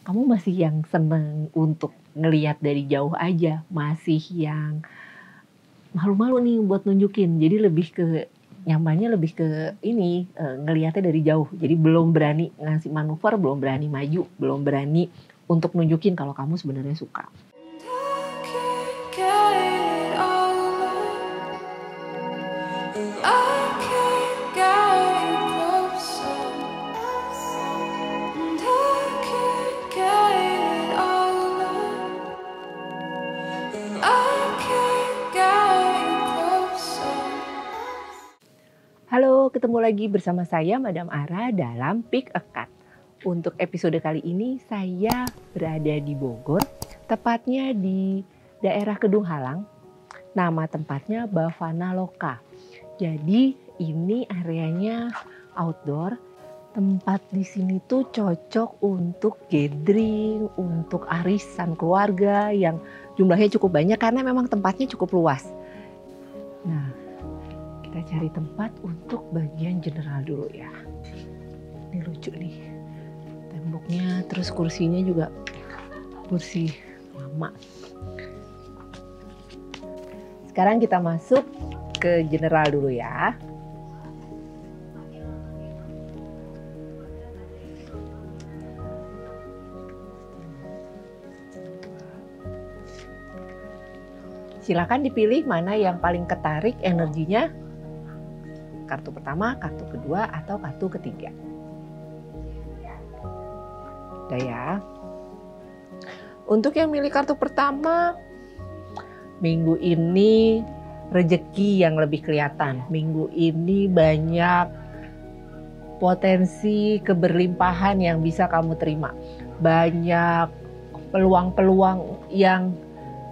kamu masih yang seneng untuk ngelihat dari jauh aja, masih yang malu-malu nih buat nunjukin. Jadi lebih ke nyamannya lebih ke ini ngelihatnya dari jauh. Jadi belum berani ngasih manuver, belum berani maju, belum berani untuk nunjukin kalau kamu sebenarnya suka. Halo, ketemu lagi bersama saya Madam Ara dalam Pick a Card. Untuk episode kali ini saya berada di Bogor, tepatnya di daerah Kedung Halang. Nama tempatnya Bavana Loka. Jadi ini areanya outdoor. Tempat di sini tuh cocok untuk gathering, untuk arisan keluarga yang jumlahnya cukup banyak karena memang tempatnya cukup luas. Nah, kita cari tempat untuk bagian general dulu ya. Ini lucu nih. Temboknya, terus kursinya juga kursi lama. Sekarang kita masuk ke general dulu ya. Silakan dipilih mana yang paling ketarik energinya. Kartu pertama, kartu kedua, atau kartu ketiga. Udah ya. Untuk yang milih kartu pertama, minggu ini rezeki yang lebih kelihatan. Minggu ini banyak potensi keberlimpahan yang bisa kamu terima. Banyak peluang-peluang yang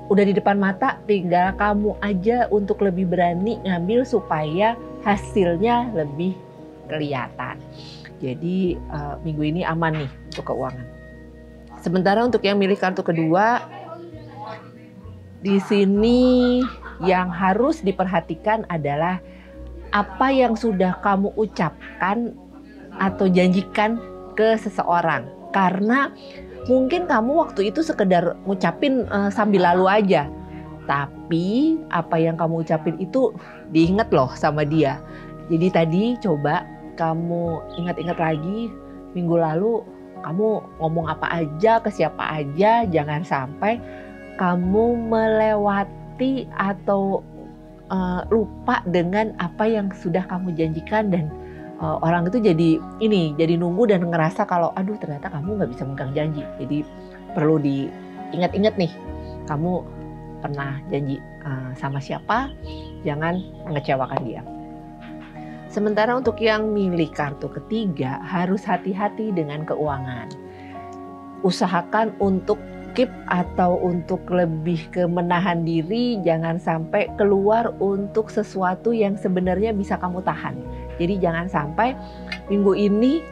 udah di depan mata, tinggal kamu aja untuk lebih berani ngambil supaya hasilnya lebih kelihatan. Jadi minggu ini aman nih untuk keuangan. Sementara untuk yang milih kartu kedua, di sini yang harus diperhatikan adalah apa yang sudah kamu ucapkan atau janjikan ke seseorang. Karena mungkin kamu waktu itu sekedar ngucapin sambil lalu aja. Tapi apa yang kamu ucapin itu diingat loh sama dia. Jadi tadi coba kamu ingat-ingat lagi minggu lalu kamu ngomong apa aja ke siapa aja. Jangan sampai kamu melewati atau lupa dengan apa yang sudah kamu janjikan dan orang itu jadi nunggu dan ngerasa kalau aduh ternyata kamu nggak bisa megang janji. Jadi perlu diingat-ingat nih, kamu pernah janji sama siapa, jangan mengecewakan dia. Sementara untuk yang milih kartu ketiga harus hati-hati dengan keuangan. Usahakan untuk keep atau untuk lebih ke menahan diri, jangan sampai keluar untuk sesuatu yang sebenarnya bisa kamu tahan. Jadi jangan sampai minggu ini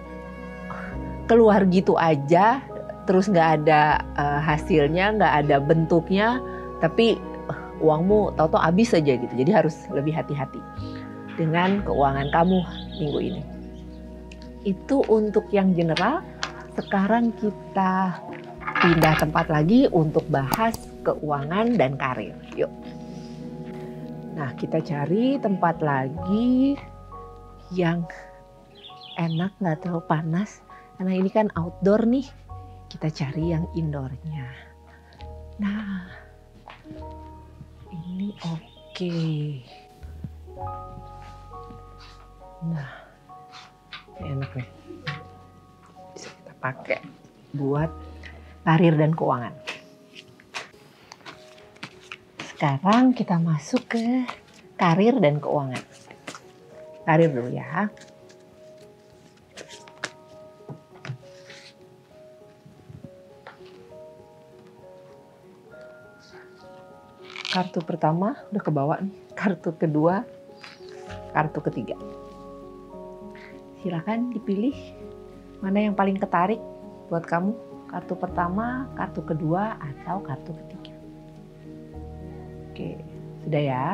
keluar gitu aja, terus nggak ada hasilnya, nggak ada bentuknya, tapi uangmu tahu-tahu habis aja gitu. Jadi harus lebih hati-hati dengan keuangan kamu minggu ini. Itu untuk yang general. Sekarang kita pindah tempat lagi untuk bahas keuangan dan karir. Yuk. Nah, kita cari tempat lagi yang enak, nggak terlalu panas. Karena ini kan outdoor nih. Kita cari yang indoornya. Nah, ini oke. Nah, enak nih. Bisa kita pakai buat karir dan keuangan. Sekarang kita masuk ke karir dan keuangan. Karir dulu ya. Kartu pertama udah kebawa nih. Kartu kedua, kartu ketiga. Silakan dipilih mana yang paling ketarik buat kamu. Kartu pertama, kartu kedua, atau kartu ketiga. Oke, sudah ya.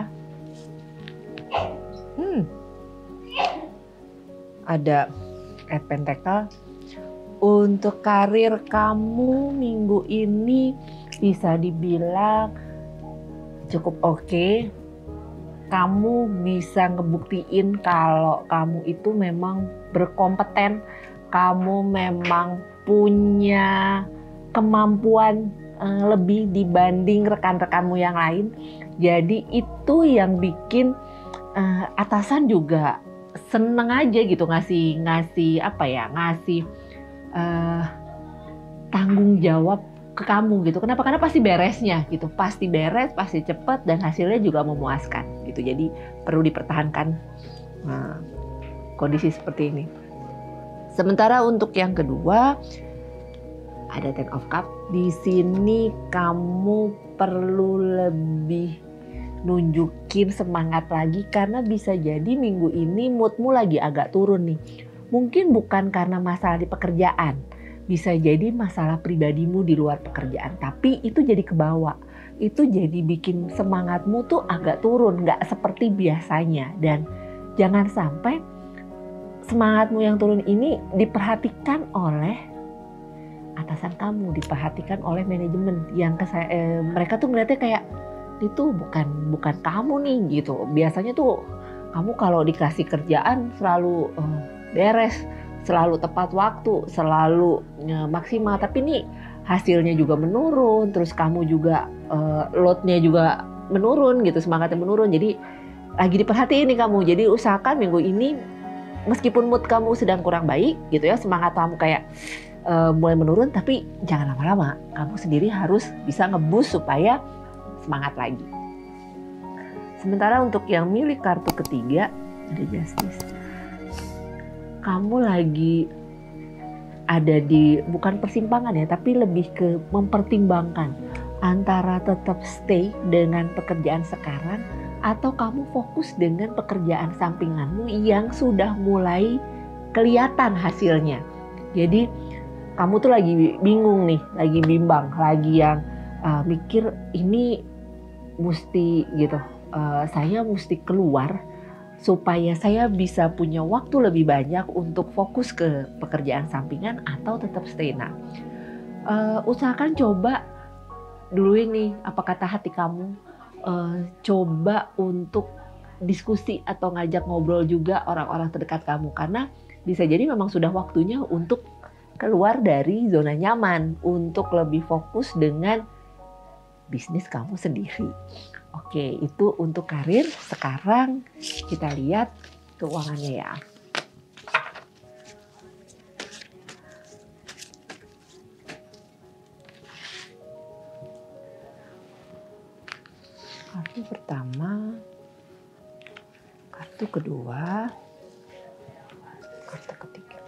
Ada Eight Pentacle. Untuk karir kamu minggu ini bisa dibilang cukup oke. Kamu bisa ngebuktiin kalau kamu itu memang berkompeten, kamu memang punya kemampuan lebih dibanding rekan-rekanmu yang lain. Jadi itu yang bikin atasan juga seneng aja gitu ngasih tanggung jawab ke kamu gitu. Kenapa? Karena pasti beresnya gitu, pasti beres, pasti cepet dan hasilnya juga memuaskan gitu. Jadi perlu dipertahankan kondisi seperti ini. Sementara untuk yang kedua ada Ten of Cup. Di sini kamu perlu lebih nunjukin semangat lagi karena bisa jadi minggu ini moodmu lagi agak turun nih. Mungkin bukan karena masalah di pekerjaan, bisa jadi masalah pribadimu di luar pekerjaan, tapi itu jadi kebawa. Itu jadi bikin semangatmu tuh agak turun, nggak seperti biasanya. Dan jangan sampai semangatmu yang turun ini diperhatikan oleh atasan kamu, diperhatikan oleh manajemen yang mereka tuh ngeliatnya kayak itu bukan kamu nih gitu. Biasanya tuh kamu kalau dikasih kerjaan selalu beres, selalu tepat waktu, selalu maksimal. Tapi nih hasilnya juga menurun, terus kamu juga loadnya juga menurun gitu, semangatnya menurun. Jadi lagi diperhatiin nih kamu. Jadi usahakan minggu ini meskipun mood kamu sedang kurang baik gitu ya, semangat kamu kayak mulai menurun, tapi jangan lama-lama. Kamu sendiri harus bisa nge-boost supaya semangat lagi. Sementara untuk yang milih kartu ketiga ada Justice. Kamu lagi ada di bukan persimpangan ya, tapi lebih ke mempertimbangkan antara tetap stay dengan pekerjaan sekarang atau kamu fokus dengan pekerjaan sampinganmu yang sudah mulai kelihatan hasilnya. Jadi kamu tuh lagi bingung nih, lagi bimbang, lagi yang mikir ini mesti gitu, saya mesti keluar supaya saya bisa punya waktu lebih banyak untuk fokus ke pekerjaan sampingan atau tetap stay. Nah, usahakan coba dulu ini apa kata hati kamu, coba untuk diskusi atau ngajak ngobrol juga orang-orang terdekat kamu, karena bisa jadi memang sudah waktunya untuk keluar dari zona nyaman untuk lebih fokus dengan bisnis kamu sendiri. Oke, itu untuk karir. Sekarang kita lihat keuangannya ya. Kartu pertama, kartu kedua, kartu ketiga.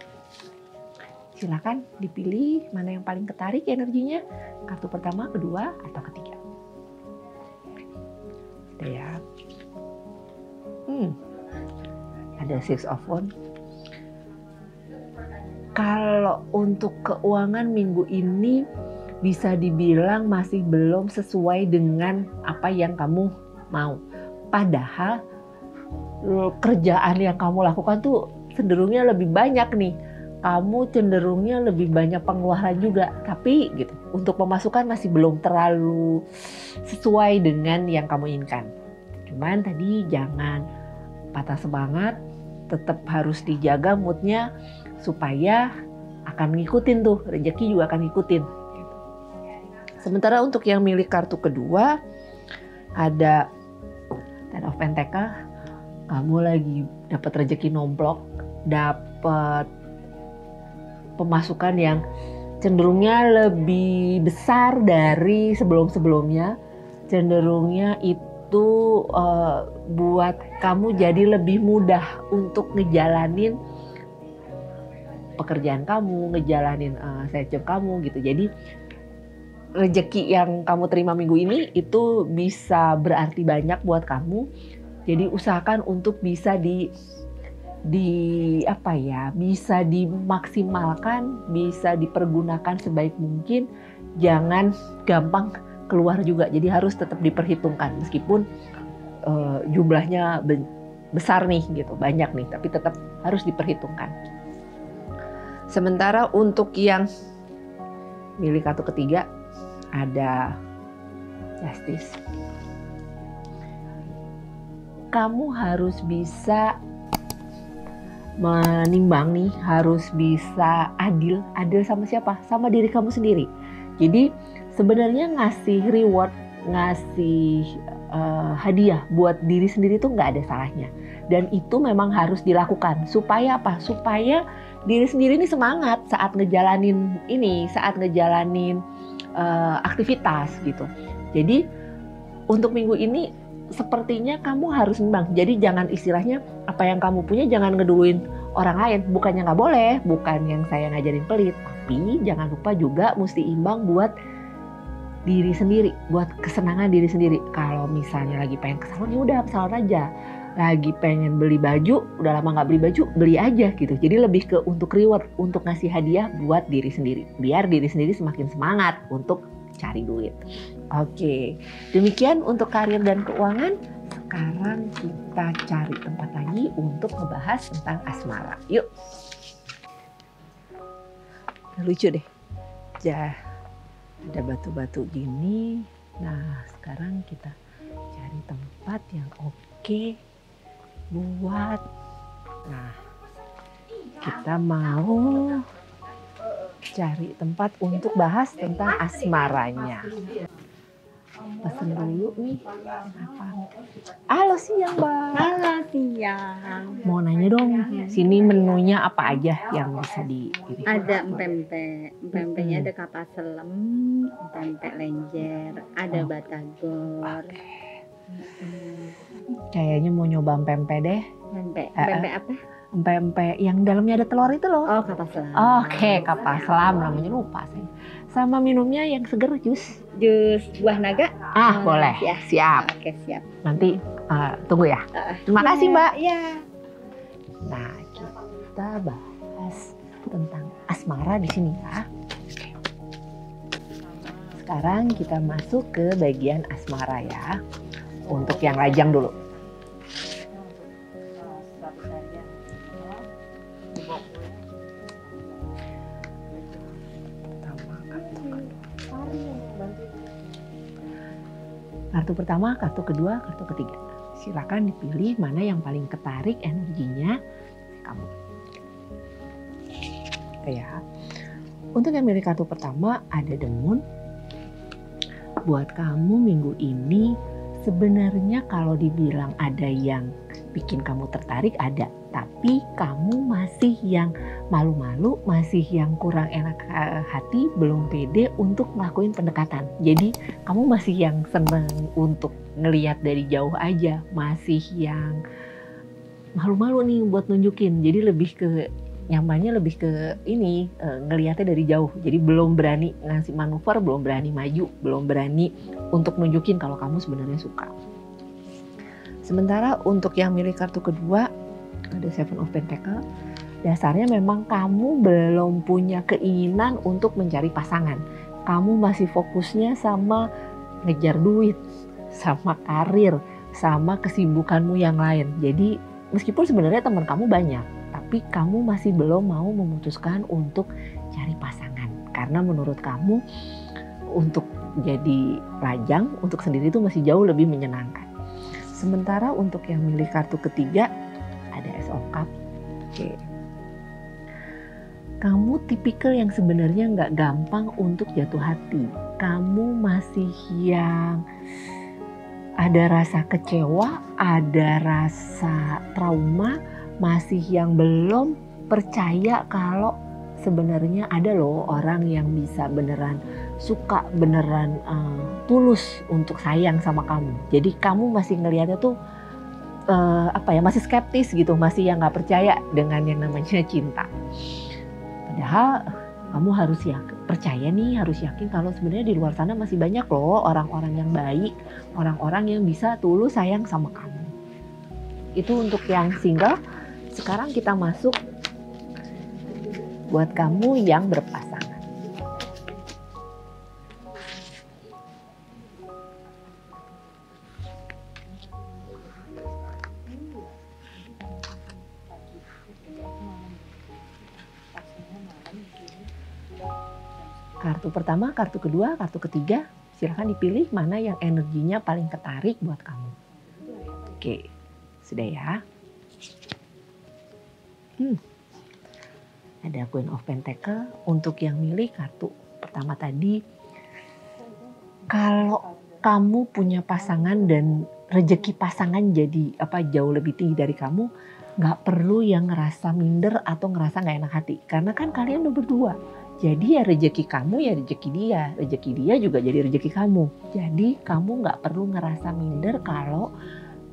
Silakan dipilih mana yang paling ketarik energinya, kartu pertama, kedua, atau ketiga. Ada ya. Ada Six of Wands. Kalau untuk keuangan minggu ini bisa dibilang masih belum sesuai dengan apa yang kamu mau. Padahal kerjaan yang kamu lakukan tuh cenderungnya lebih banyak nih. Kamu cenderungnya lebih banyak pengeluaran juga. Tapi gitu, untuk pemasukan masih belum terlalu sesuai dengan yang kamu inginkan. Cuman tadi jangan patah semangat, tetap harus dijaga moodnya supaya akan ngikutin tuh, rezeki juga akan ngikutin. Sementara untuk yang milik kartu kedua ada Ten of Pentacle. Kamu lagi dapat rezeki nomplok, dapat pemasukan yang cenderungnya lebih besar dari sebelum-sebelumnya. Cenderungnya itu buat kamu jadi lebih mudah untuk ngejalanin pekerjaan kamu, ngejalanin side job kamu gitu. Jadi rezeki yang kamu terima minggu ini itu bisa berarti banyak buat kamu. Jadi usahakan untuk bisa bisa dimaksimalkan, bisa dipergunakan sebaik mungkin. Jangan gampang keluar juga. Jadi harus tetap diperhitungkan meskipun jumlahnya besar nih gitu, banyak nih, tapi tetap harus diperhitungkan. Sementara untuk yang milih kartu ketiga ada Justice. Kamu harus bisa menimbang nih, harus bisa adil sama siapa? Sama diri kamu sendiri. Jadi sebenarnya ngasih reward, ngasih hadiah buat diri sendiri tuh nggak ada salahnya. Dan itu memang harus dilakukan. Supaya apa? Supaya diri sendiri ini semangat saat ngejalanin aktivitas gitu. Jadi untuk minggu ini sepertinya kamu harus nimbang. Jadi jangan istilahnya apa yang kamu punya jangan ngeduluin orang lain. Bukannya nggak boleh, bukan yang saya ngajarin pelit. Tapi jangan lupa juga mesti imbang buat diri sendiri, buat kesenangan diri sendiri. Kalau misalnya lagi pengen ke salon, ya udah ke salon aja. Lagi pengen beli baju, udah lama nggak beli baju, beli aja gitu. Jadi lebih ke untuk reward, untuk ngasih hadiah buat diri sendiri. Biar diri sendiri semakin semangat untuk cari duit. Oke, demikian untuk karir dan keuangan. Sekarang kita cari tempat lagi untuk ngebahas tentang asmara. Yuk. Lucu deh. Ada batu-batu gini. Nah, sekarang kita cari tempat yang oke buat. Nah, kita mau cari tempat untuk bahas tentang asmaranya. Pesen dulu nih. Apa? Halo siang, Mbak. Halo siang. Mau nanya dong, sini menunya apa aja yang bisa di ini? Ada empempe-nya ada kapal selam, empempe lenjer, ada batagor. Kayaknya mau nyoba empempe deh. Empempe apa? Empempe yang dalamnya ada telur itu loh. Oh, kapal selam. Oke, kapal selam namanya, lupa saya. Sama minumnya yang seger, jus buah naga. Boleh. Ya. Siap. Oke, siap. Nanti tunggu ya. Terima kasih, Mbak. Iya. Nah, kita bahas tentang asmara di sini ya. Sekarang kita masuk ke bagian asmara ya. Untuk yang lajang dulu. Kartu pertama, kartu kedua, kartu ketiga. Silakan dipilih mana yang paling ketarik energinya kamu. Ya. Untuk yang milih kartu pertama ada The Moon. Buat kamu minggu ini sebenarnya kalau dibilang ada yang bikin kamu tertarik ada, tapi kamu masih yang malu-malu, masih yang kurang enak hati, belum pede untuk ngelakuin pendekatan. Jadi kamu masih yang seneng untuk ngelihat dari jauh aja, masih yang malu-malu nih buat nunjukin. Jadi lebih ke nyamannya lebih ke ini ngelihatnya dari jauh. Jadi belum berani ngasih manuver, belum berani maju, belum berani untuk nunjukin kalau kamu sebenarnya suka. Sementara untuk yang milih kartu kedua ada Seven of Pentacles. Dasarnya memang kamu belum punya keinginan untuk mencari pasangan. Kamu masih fokusnya sama ngejar duit, sama karir, sama kesibukanmu yang lain. Jadi meskipun sebenarnya teman kamu banyak, tapi kamu masih belum mau memutuskan untuk cari pasangan. Karena menurut kamu untuk jadi lajang, untuk sendiri itu masih jauh lebih menyenangkan. Sementara untuk yang milih kartu ketiga ada Ace of Cups. Oke. Kamu tipikal yang sebenarnya nggak gampang untuk jatuh hati. Kamu masih yang ada rasa kecewa, ada rasa trauma, masih yang belum percaya kalau sebenarnya ada loh orang yang bisa beneran suka, beneran tulus untuk sayang sama kamu. Jadi kamu masih ngelihatnya tuh masih skeptis gitu, masih yang nggak percaya dengan yang namanya cinta. Padahal kamu harus percaya nih, harus yakin kalau sebenarnya di luar sana masih banyak loh orang-orang yang baik, orang-orang yang bisa tulus sayang sama kamu. Itu untuk yang single. Sekarang kita masuk buat kamu yang berpasangan. kartu pertama, kartu kedua, kartu ketiga. Silahkan dipilih mana yang energinya paling ketarik buat kamu. Oke, sudah ya. Ada Queen of Pentacle. Untuk yang milih kartu pertama tadi, kalau kamu punya pasangan dan rezeki pasangan jadi jauh lebih tinggi dari kamu, nggak perlu yang ngerasa minder atau ngerasa nggak enak hati. Karena kan kalian udah berdua. Jadi ya rezeki kamu ya rezeki dia juga jadi rezeki kamu. Jadi kamu nggak perlu ngerasa minder kalau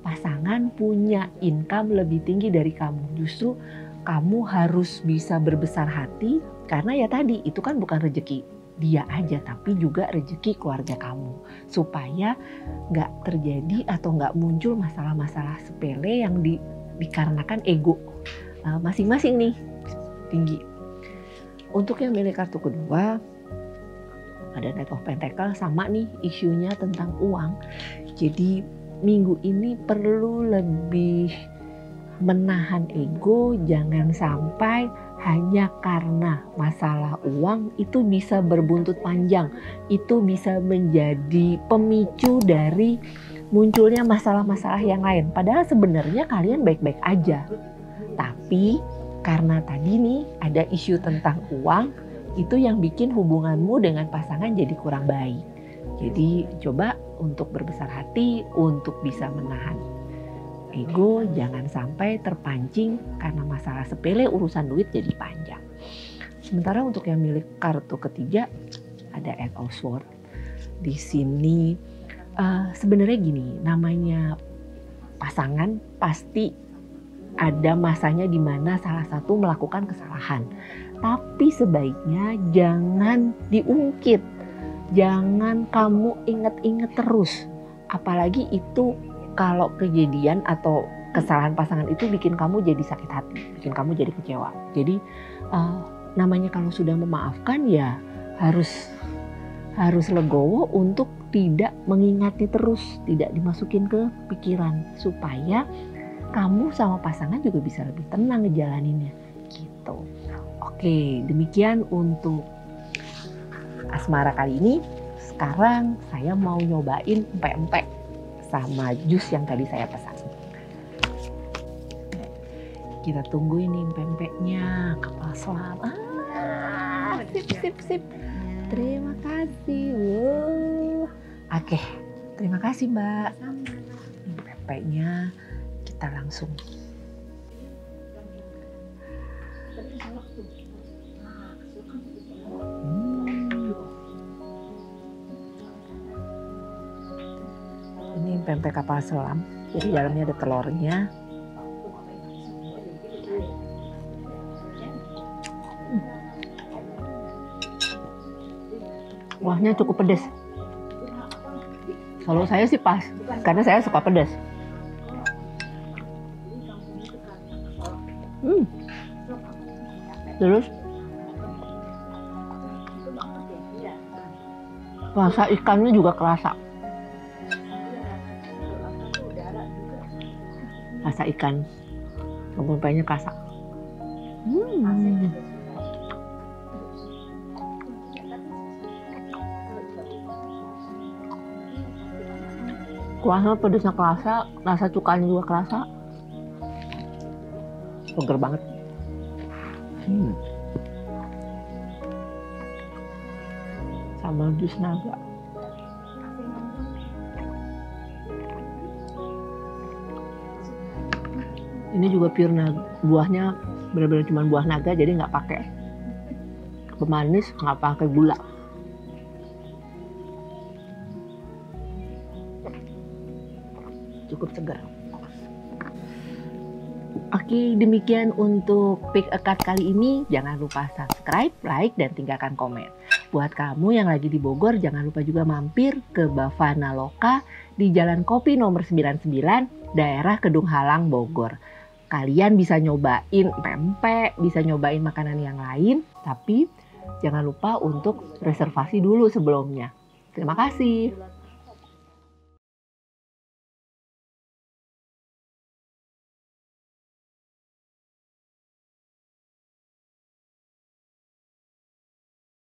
pasangan punya income lebih tinggi dari kamu. Justru kamu harus bisa berbesar hati karena ya tadi itu kan bukan rezeki dia aja tapi juga rezeki keluarga kamu. Supaya nggak terjadi atau nggak muncul masalah-masalah sepele yang dikarenakan ego masing-masing nih tinggi. Untuk yang milih kartu kedua, ada Knight of Pentacle, sama nih isunya tentang uang. Jadi minggu ini perlu lebih menahan ego, jangan sampai hanya karena masalah uang itu bisa berbuntut panjang. Itu bisa menjadi pemicu dari munculnya masalah-masalah yang lain. Padahal sebenarnya kalian baik-baik aja. Tapi karena tadi nih ada isu tentang uang, itu yang bikin hubunganmu dengan pasangan jadi kurang baik. Jadi coba untuk berbesar hati, untuk bisa menahan ego, jangan sampai terpancing karena masalah sepele urusan duit jadi panjang. Sementara untuk yang milik kartu ketiga ada Eight of Swords. Di sini sebenarnya gini, namanya pasangan pasti ada masanya di mana salah satu melakukan kesalahan. Tapi sebaiknya jangan diungkit. Jangan kamu inget-inget terus. Apalagi itu kalau kejadian atau kesalahan pasangan itu bikin kamu jadi sakit hati, bikin kamu jadi kecewa. Jadi namanya kalau sudah memaafkan ya harus legowo untuk tidak mengingatnya terus, tidak dimasukin ke pikiran supaya kamu sama pasangan juga bisa lebih tenang ngejalaninnya gitu. Oke, demikian untuk asmara kali ini. Sekarang saya mau nyobain empek-empek sama jus yang tadi saya pesan. Kita tunggu ini empek-empeknya, kapal selam. Sip. Terima kasih. Oke, terima kasih Mbak. Empek-empeknya kita langsung. Ini pempek kapal selam, jadi dalamnya ada telurnya. Kuahnya cukup pedas. Kalau saya sih pas, karena saya suka pedas. Terus rasa ikannya juga kerasa. Rasa ikan pempeknya kerasa. Kuahnya pedasnya kerasa, rasa cukanya juga kerasa. Seger banget. Sama jus naga. Ini juga pure naga. Buahnya benar-benar cuma buah naga, jadi nggak pakai pemanis, nggak pakai gula. Cukup segar. Oke, demikian untuk Pick a Card kali ini. Jangan lupa subscribe, like, dan tinggalkan komen. Buat kamu yang lagi di Bogor, jangan lupa juga mampir ke Bavana Loka di Jalan Kopi nomor 99, daerah Kedung Halang, Bogor. Kalian bisa nyobain pempek, bisa nyobain makanan yang lain, tapi jangan lupa untuk reservasi dulu sebelumnya. Terima kasih.